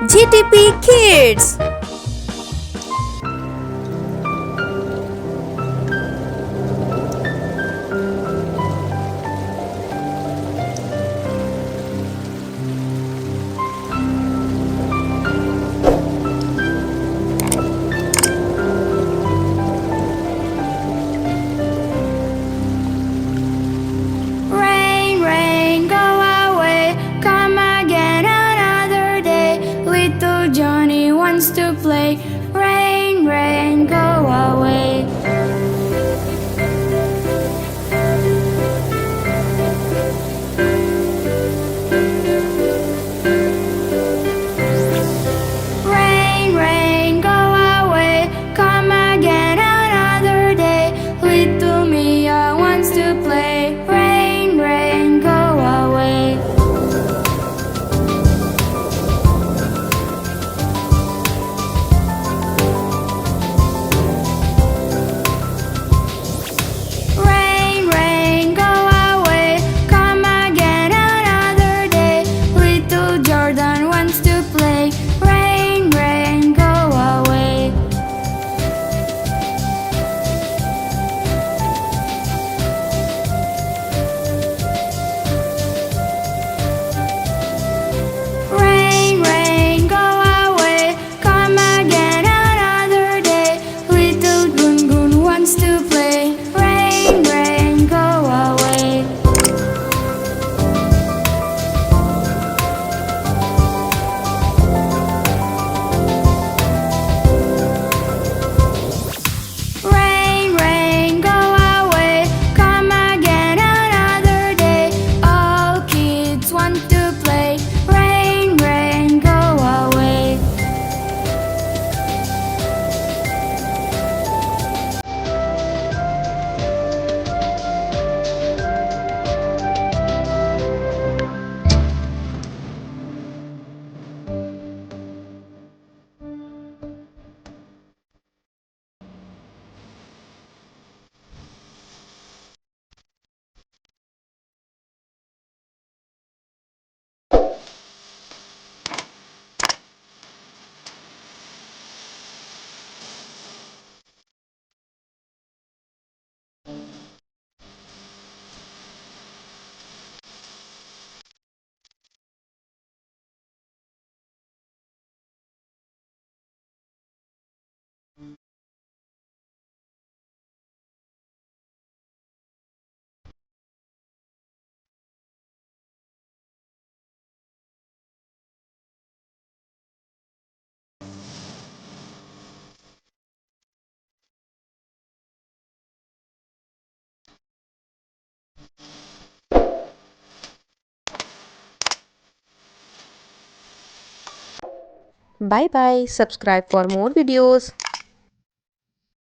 GTP Kids. Rain, rain, go away, come again another day. Little Johnny wants to play. Rain, rain, go away. Rain, rain, go away, come again another day. Little Mia wants to play. Rain, rain, go away. Rain, rain, go away, come again another day. Little Jordan wants to play. Rain, rain, go away. Rain, rain, go away, come again another day. Little Gungun wants to play. Rain, rain, go away. Rain, rain, go away, come again another day. All kids want to play. Rain, rain, go away. Bye bye. Subscribe for more videos.